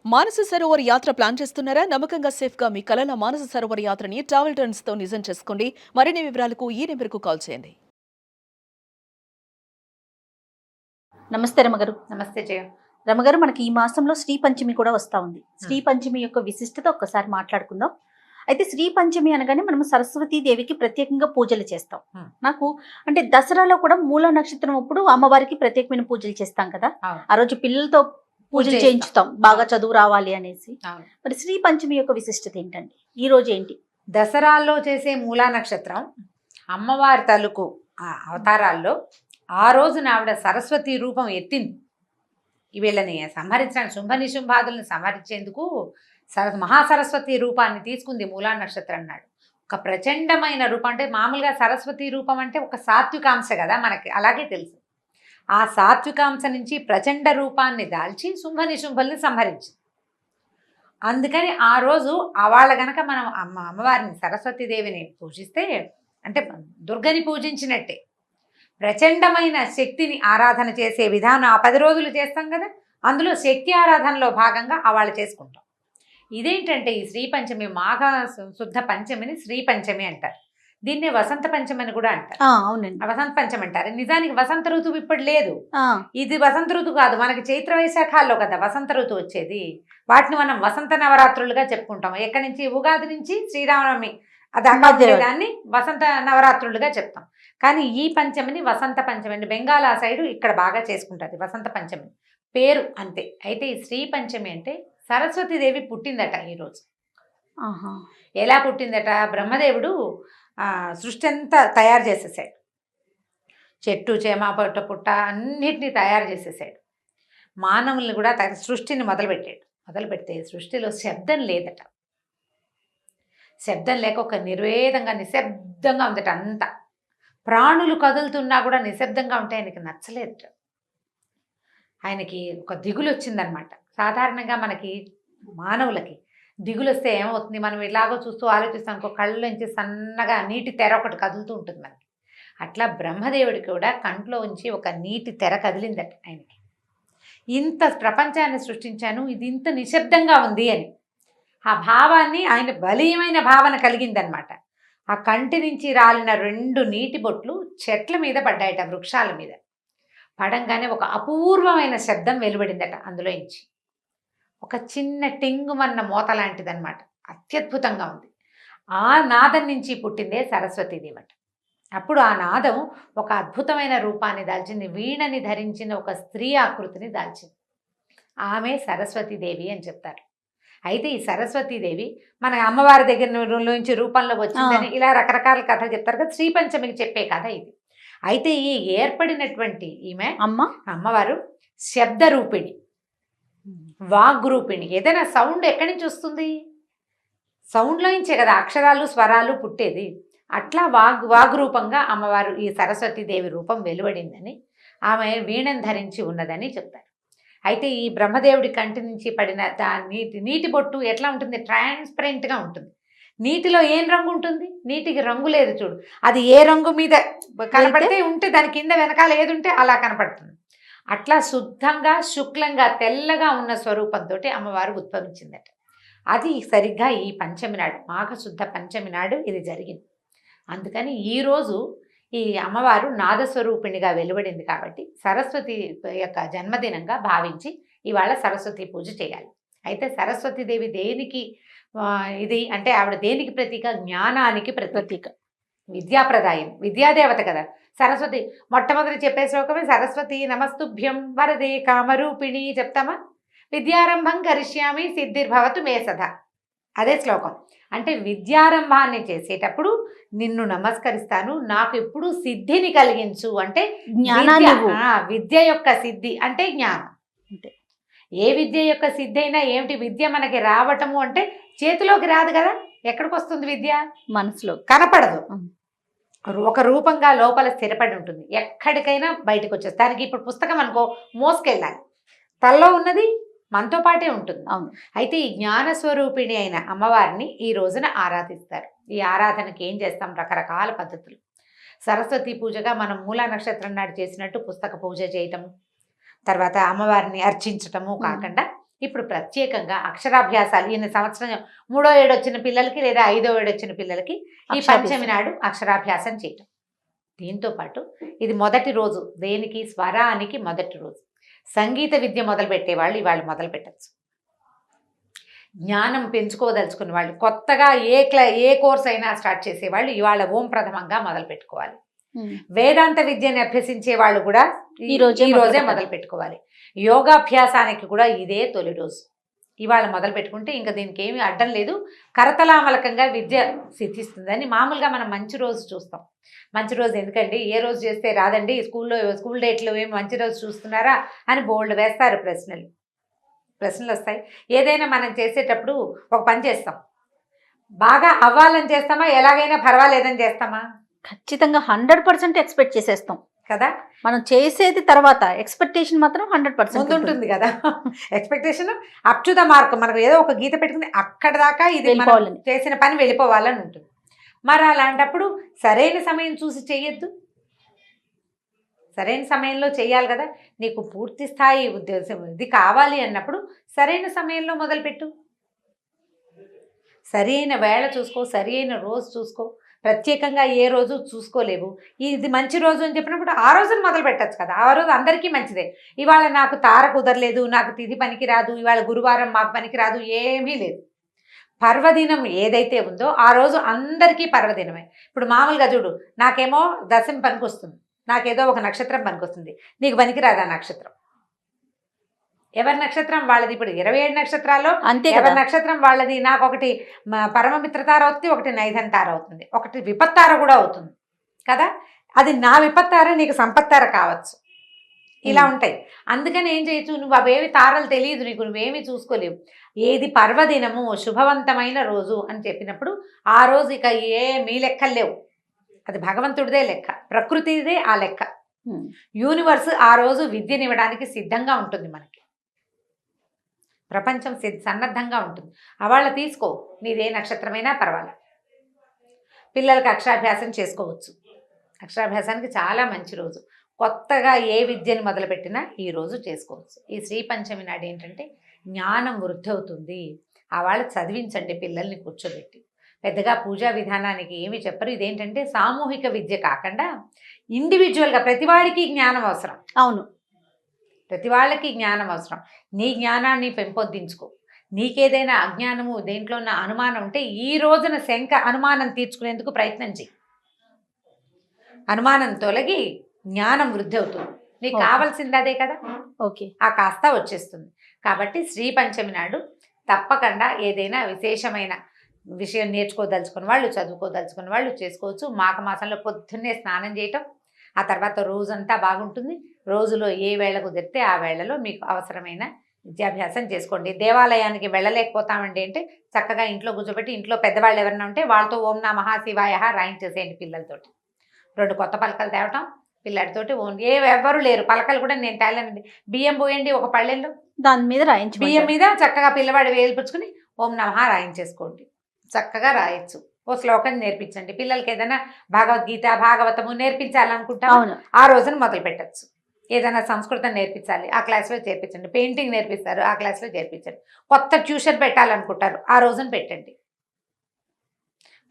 మానస సరోవర్ యాత్ర ప్లాన్ చేస్తున్నారా? నమ్మకంగా సేఫ్ గా మీ కలల మానస సరోవర్ యాత్రని ట్రావెల్ టర్న్స్ తో నిజం చేసుకోండి. మరిన్ని వివరాలకు ఈ నెంబర్కు కాల్ చేయండి. నమస్తే రమగారు. నమస్తే జయ. రమగారు, మనకి ఈ మాసంలో శ్రీ పంచమి కూడా వస్తూ ఉంది. శ్రీ పంచమి యొక్క విశిష్టత ఒక్కసారి మాట్లాడుకుందాం. అయితే శ్రీ పంచమి అనగానే మనం సరస్వతీ దేవికి ప్రత్యేకంగా పూజలు చేస్తాం. నాకు అంటే దసరాలో కూడా మూల నక్షత్రం అప్పుడు అమ్మవారికి ప్రత్యేకమైన పూజలు చేస్తాం కదా. ఆ రోజు పిల్లలతో పూజలు చేయించుతాం, బాగా చదువు రావాలి అనేసి. మరి శ్రీ పంచమి యొక్క విశిష్టత ఏంటండి? ఈ రోజు ఏంటి? దసరాల్లో చేసే మూలా నక్షత్రం అమ్మవారి తలుకు అవతారాల్లో ఆ రోజున ఆవిడ సరస్వతి రూపం ఎత్తింది. వీళ్ళని సంహరించడానికి శుంభ నిశుంభాదులను సంహరించేందుకు మహాసరస్వతి రూపాన్ని తీసుకుంది మూలా నక్షత్రం అన్నాడు. ఒక ప్రచండమైన రూపం, అంటే మామూలుగా సరస్వతి రూపం అంటే ఒక సాత్వికాంశ కదా మనకి, అలాగే తెలుసు. ఆ సాత్వికాంశ నుంచి ప్రచండ రూపాన్ని దాల్చి శుంభ నిశుంభల్ని సంహరించింది. అందుకని ఆ రోజు వాళ్ళ గనక మనం అమ్మవారిని సరస్వతీదేవిని పూజిస్తే అంటే దుర్గని పూజించినట్టే. ప్రచండమైన శక్తిని ఆరాధన చేసే విధానం ఆ 10 రోజులు చేస్తాం కదా, అందులో శక్తి ఆరాధనలో భాగంగా వాళ్ళు చేసుకుంటాం. ఇదేంటంటే ఈ శ్రీ పంచమి, మాఘ శుద్ధ పంచమిని శ్రీ పంచమి అంటారు. దీన్నే వసంత పంచమి అని కూడా అంటారు. అవునండి, వసంత పంచమి అంటారు. నిజానికి వసంత ఋతువు ఇప్పుడు లేదు, ఇది వసంత ఋతువు కాదు. మనకి చైత్ర వైశాఖాల్లో కదా వసంత ఋతువు వచ్చేది. వాటిని మనం వసంత నవరాత్రులుగా చెప్పుకుంటాం. ఎక్కడి నుంచి? ఉగాది నుంచి శ్రీరామనవమి దాన్ని వసంత నవరాత్రులుగా చెప్తాం. కానీ ఈ పంచమిని వసంత పంచమి, బెంగాల్ ఆ సైడు ఇక్కడ బాగా చేసుకుంటుంది వసంత పంచమి పేరు అంతే. అయితే ఈ శ్రీ పంచమి అంటే సరస్వతీదేవి పుట్టిందట ఈరోజు. ఎలా పుట్టిందట? బ్రహ్మదేవుడు సృష్టి అంతా తయారు చేసేసాడు. చెట్టు చేమ పొట్ట పుట్ట అన్నిటినీ తయారు చేసేసాడు. మానవుల్ని కూడా సృష్టిని మొదలుపెట్టాడు. మొదలుపెడితే సృష్టిలో శబ్దం లేదట. శబ్దం లేక ఒక నిర్వేదంగా నిశ్శబ్దంగా ఉందట అంతా. ప్రాణులు కదులుతున్నా కూడా నిశ్శబ్దంగా ఉంటే ఆయనకి నచ్చలేదట. ఆయనకి ఒక దిగులు వచ్చిందనమాట. సాధారణంగా మనకి మానవులకి దిగులు వస్తే ఏమవుతుంది? మనం ఇలాగో చూస్తూ ఆలోచిస్తాం అనుకో, కళ్ళలోంచి సన్నగా నీటి తెర ఒకటి కదులుతూ ఉంటుంది మనకి. అట్లా బ్రహ్మదేవుడికి కూడా కంట్లో ఉంచి ఒక నీటి తెర కదిలిందట ఆయనకి. ఇంత ప్రపంచాన్ని సృష్టించాను, ఇది ఇంత నిశ్శబ్దంగా ఉంది అని ఆ భావాన్ని ఆయన బలీయమైన భావన కలిగిందనమాట. ఆ కంటి నుంచి రాలిన 2 నీటి బొట్లు చెట్ల మీద పడ్డాయట, వృక్షాల మీద. పడంగానే ఒక అపూర్వమైన శబ్దం వెలువడిందట అందులో నుంచి. ఒక చిన్న టింగుమన్న మోత లాంటిదన్నమాట. అత్యద్భుతంగా ఉంది. ఆ నాదం నుంచి పుట్టిందే సరస్వతీదేవట. అప్పుడు ఆ నాదం ఒక అద్భుతమైన రూపాన్ని దాల్చింది. వీణని ధరించిన ఒక స్త్రీ ఆకృతిని దాల్చింది. ఆమె సరస్వతీదేవి అని చెప్తారు. అయితే ఈ సరస్వతీదేవి మన అమ్మవారి దగ్గర నుంచి రూపంలోకి వచ్చిందని ఇలా రకరకాల కథలు చెప్తారు కదా. శ్రీ పంచమికి చెప్పే కథ ఇది. అయితే ఈ ఏర్పడినటువంటి ఈమె అమ్మవారు శబ్ద రూపిణి, వాగ్రూపిణి. ఏదైనా సౌండ్ ఎక్కడి నుంచి వస్తుంది? సౌండ్లో నుంచే కదా అక్షరాలు స్వరాలు పుట్టేది. అట్లా వాగ్రూపంగా అమ్మవారు ఈ సరస్వతీదేవి రూపం వెలువడిందని, ఆమె వీణను ధరించి ఉన్నదని చెప్తారు. అయితే ఈ బ్రహ్మదేవుడి కంటి నుంచి పడిన నీటి బొట్టు ఎట్లా ఉంటుంది? ట్రాన్స్పరెంట్గా ఉంటుంది. నీటిలో ఏం రంగు ఉంటుంది? నీటికి రంగు లేదు చూడు. అది ఏ రంగు మీద కనపడితే ఉంటే దాని కింద వెనకాల ఏది ఉంటే అలా కనపడుతుంది. అట్లా శుద్ధంగా శుక్లంగా తెల్లగా ఉన్న స్వరూపంతో అమ్మవారు ఉద్భవించిందట. అది సరిగ్గా ఈ పంచమి నాడు, మాఘశుద్ధ పంచమి నాడు ఇది జరిగింది. అందుకని ఈరోజు ఈ అమ్మవారు నాదస్వరూపిణిగా వెలువడింది కాబట్టి సరస్వతి యొక్క జన్మదినంగా భావించి ఇవాళ సరస్వతి పూజ చేయాలి. అయితే సరస్వతీదేవి దేనికి ఇది అంటే ఆవిడ దేనికి ప్రతీక? జ్ఞానానికి ప్రతీక, విద్యాప్రదాయం, విద్యాదేవత కదా సరస్వతి. మొట్టమొదటి చెప్పే శ్లోకమే సరస్వతి నమస్తుభ్యం వరదే కామరూపిణి. చెప్తామా? విద్యారంభం కరిష్యామి సిద్ధిర్భవతు మే సదా. అదే శ్లోకం. అంటే విద్యారంభాన్ని చేసేటప్పుడు నిన్ను నమస్కరిస్తాను, నాకు ఎప్పుడు సిద్ధిని కలిగించు. అంటే విద్య యొక్క సిద్ధి అంటే జ్ఞానం. అంటే ఏ విద్య యొక్క సిద్ధి అయినా ఏమిటి? విద్య మనకి రావటము అంటే చేతిలోకి రాదు కదా. ఎక్కడికి వస్తుంది విద్య? మనసులో కనపడదు, ఒక రూపంగా లోపల స్థిరపడి ఉంటుంది. ఎక్కడికైనా బయటకు వచ్చేస్తుంది. దానికి ఇప్పుడు పుస్తకం అనుకో మోసుకెళ్ళాలి, తల్లో ఉన్నది మనతో పాటే ఉంటుంది. అవును. అయితే ఈ జ్ఞానస్వరూపిణి అయిన అమ్మవారిని ఈ రోజున ఆరాధిస్తారు. ఈ ఆరాధనకి ఏం చేస్తాం? రకరకాల పద్ధతులు. సరస్వతి పూజగా మనం మూలా నక్షత్రం నాడు చేసినట్టు పుస్తక పూజ చేయటము, తర్వాత అమ్మవారిని అర్చించటము కాకుండా ఇప్పుడు ప్రత్యేకంగా అక్షరాభ్యాసాలు ఈయన సంవత్సరం 3వ ఏడు వచ్చిన పిల్లలకి లేదా 5వ ఏడు వచ్చిన పిల్లలకి ఈ పంచమి నాడు అక్షరాభ్యాసం చేయటం. దీంతో పాటు ఇది మొదటి రోజు, దేనికి స్వరానికి మొదటి రోజు. సంగీత విద్య మొదలు పెట్టేవాళ్ళు ఇవాళ మొదలు పెట్టచ్చు. జ్ఞానం పెంచుకోదలుచుకున్న వాళ్ళు, కొత్తగా ఏ కోర్స్ అయినా స్టార్ట్ చేసేవాళ్ళు ఇవాళ ఓం ప్రథమంగా మొదలు పెట్టుకోవాలి. వేదాంత విద్యని అభ్యసించే వాళ్ళు కూడా ఈ రోజే మొదలు పెట్టుకోవాలి. యోగాభ్యాసానికి కూడా ఇదే తొలి రోజు. ఇవాళ మొదలు పెట్టుకుంటే ఇంకా దీనికి ఏమీ అడ్డం లేదు. కరతలామలకంగా విద్య సిద్ధిస్తుందని మామూలుగా మనం మంచి రోజు చూస్తాం. మంచి రోజు ఎందుకండి, ఏ రోజు చేస్తే రాదండి, స్కూల్ డేట్లో ఏమి మంచి రోజు చూస్తున్నారా అని బోల్డ్ వేస్తారు ప్రశ్నలు వస్తాయి. ఏదైనా మనం చేసేటప్పుడు ఒక పని చేస్తాం, బాగా అవ్వాలని చేస్తామా, ఎలాగైనా పర్వాలేదని చేస్తామా? ఖచ్చితంగా 100% ఎక్స్పెక్ట్ చేసేస్తాం కదా. మనం చేసేది తర్వాత ఎక్స్పెక్టేషన్ మాత్రం 100% ఉంటుంది కదా. Expectation up to the mark. మనకు ఏదో ఒక గీత పెట్టుకుని అక్కడ దాకా ఇది వెళ్ళిపోవాలని, చేసిన పని వెళ్ళిపోవాలని ఉంటుంది. మరి అలాంటప్పుడు సరైన సమయం చూసి చెయ్యొద్దు. సరైన సమయంలో చేయాలి కదా. నీకు పూర్తి స్థాయి ఉద్దేశం ఇది కావాలి అన్నప్పుడు సరైన సమయంలో మొదలుపెట్టు. సరైన వేళ చూసుకో, సరైన రోజు చూసుకో. ప్రత్యేకంగా ఏ రోజు చూసుకోలేవు. ఇది మంచి రోజు అని చెప్పినప్పుడు ఆ రోజున మొదలు పెట్టచ్చు కదా. ఆ రోజు అందరికీ మంచిదే. ఇవాళ నాకు తార కుదరలేదు, నాకు తిథి పనికి రాదు, ఇవాళ గురువారం మాకు పనికి రాదు, ఏమీ లేదు. పర్వదినం ఏదైతే ఉందో ఆ రోజు అందరికీ పర్వదినమే. ఇప్పుడు మామూలుగా చూడు, నాకేమో దశమి పనికి వస్తుంది, నాకేదో ఒక నక్షత్రం పనికొస్తుంది, నీకు పనికిరాదా నక్షత్రం? ఎవరి నక్షత్రం వాళ్ళది. ఇప్పుడు 27 నక్షత్రాల్లో అంతే ఎవరి నక్షత్రం వాళ్ళది. నాకు ఒకటి పరమమిత్రతార అవుతుంది, ఒకటి నైధంతార అవుతుంది, ఒకటి విపత్తార కూడా అవుతుంది కదా. అది నా విపత్తార, నీకు సంపత్తార కావచ్చు. ఇలా ఉంటాయి. అందుకని ఏం చేయొచ్చు, నువ్వు అవేవి తారలు తెలియదు నీకు, నువ్వేమీ చూసుకోలేవు. ఏది పర్వదినము శుభవంతమైన రోజు అని చెప్పినప్పుడు ఆ రోజు ఇక మీ లెక్కలు లేవు. అది భగవంతుడిదే లెక్క, ప్రకృతిదే ఆ లెక్క. యూనివర్స్ ఆ రోజు విద్యనివ్వడానికి సిద్ధంగా ఉంటుంది. మనకి ప్రపంచం సన్నద్ధంగా ఉంటుంది. అవాళ్ళ తీసుకో, నీదే నక్షత్రమైనా పర్వాలేదు. పిల్లలకి అక్షరాభ్యాసం చేసుకోవచ్చు. అక్షరాభ్యాసానికి చాలా మంచి రోజు. కొత్తగా ఏ విద్యను మొదలుపెట్టినా ఈ రోజు చేసుకోవచ్చు. ఈ శ్రీ పంచమి నాడు ఏంటంటే జ్ఞానం వృద్ధి అవుతుంది. అవాళ్ళ చదివించండి పిల్లల్ని కూర్చోబెట్టి. పెద్దగా పూజా విధానానికి ఏమి చెప్పరు. ఇదేంటంటే సామూహిక విద్య కాకుండా ఇండివిజువల్గా ప్రతివాడికి జ్ఞానం అవసరం. అవును, ప్రతి వాళ్ళకి జ్ఞానం అవసరం. నీ జ్ఞానాన్ని పెంపొందించుకో. నీకేదైనా అజ్ఞానము దేంట్లో ఉన్న అనుమానం ఉంటే ఈ రోజున అనుమానం తీర్చుకునేందుకు ప్రయత్నం చేయి. అనుమానం తొలగి జ్ఞానం వృద్ధి అవుతుంది. నీకు కావాల్సింది అదే కదా. ఓకే, ఆ కాస్త వచ్చేస్తుంది. కాబట్టి శ్రీ పంచమి నాడు తప్పకుండా ఏదైనా విశేషమైన విషయం నేర్చుకోదలుచుకున్న వాళ్ళు, చదువుకోదలుచుకున్న వాళ్ళు చేసుకోవచ్చు. మాఘమాసంలో పొద్దున్నే స్నానం చేయటం, ఆ తర్వాత రోజంతా బాగుంటుంది. రోజులో ఏ వేళ కుదిరితే ఆ వేళలో మీకు అవసరమైన విద్యాభ్యాసం చేసుకోండి. దేవాలయానికి వెళ్ళలేకపోతామండి అంటే చక్కగా ఇంట్లో కూర్చోబెట్టి, ఇంట్లో పెద్దవాళ్ళు ఎవరైనా ఉంటే వాళ్ళతో ఓం నమః శివాయ రాయించేసేయండి పిల్లలతోటి. 2 కొత్త పలకలు తేవటం పిల్లడితోటి. ఎవరు లేరు పలకలు కూడా నేను తేలేనండి. బియ్యం పోయండి ఒక పళ్ళెల్లో, దాని మీద రాయించి బియ్యం మీద చక్కగా పిల్లవాడు వేలుపుచ్చుకుని ఓం నమః రాయించేసుకోండి. చక్కగా రాయొచ్చు. ఓ శ్లోకం నేర్పించండి పిల్లలకి. ఏదైనా భగవద్గీత భాగవతము నేర్పించాలనుకుంటా ఆ రోజున మొదలు పెట్టచ్చు. ఏదైనా సంస్కృతం నేర్పించాలి, ఆ క్లాస్లో చేర్పించండి. పెయింటింగ్ నేర్పిస్తారు, ఆ క్లాస్లో చేర్పించండి. కొత్త ట్యూషన్ పెట్టాలనుకుంటారు, ఆ రోజున పెట్టండి.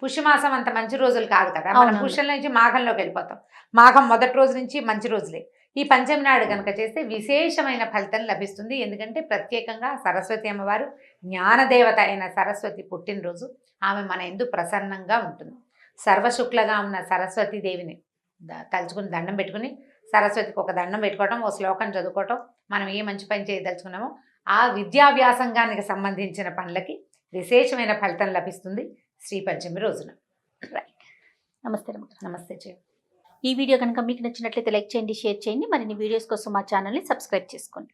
పుష్యమాసం అంత మంచి రోజులు కాదు కదా. మనం పుష్యంలో నుంచి మాఘంలోకి వెళ్ళిపోతాం. మాఘం మొదటి రోజు నుంచి మంచి రోజులే. ఈ పంచమి నాడు కనుక చేస్తే విశేషమైన ఫలితం లభిస్తుంది. ఎందుకంటే ప్రత్యేకంగా సరస్వతి అమ్మవారు, జ్ఞానదేవత అయిన సరస్వతి పుట్టినరోజు. ఆమె మన యందు ప్రసన్నంగా ఉంటుంది. సర్వశుక్లగా ఉన్న సరస్వతీదేవిని తలుచుకుని దండం పెట్టుకుని సరస్వతికి ఒక దండం పెట్టుకోవటం, ఓ శ్లోకం చదువుకోవటం, మనం ఏ మంచి పని చేయదలుచుకున్నామో ఆ విద్యావ్యాసంగానికి సంబంధించిన పనులకి విశేషమైన ఫలితం లభిస్తుంది శ్రీ పంచమి రోజున. నమస్తే. నమస్తే జయ. ఈ వీడియో కనుక మీకు నచ్చినట్లయితే లైక్ చేయండి, షేర్ చేయండి. మరిన్ని వీడియోస్ కోసం మా ఛానల్ని సబ్స్క్రైబ్ చేసుకోండి.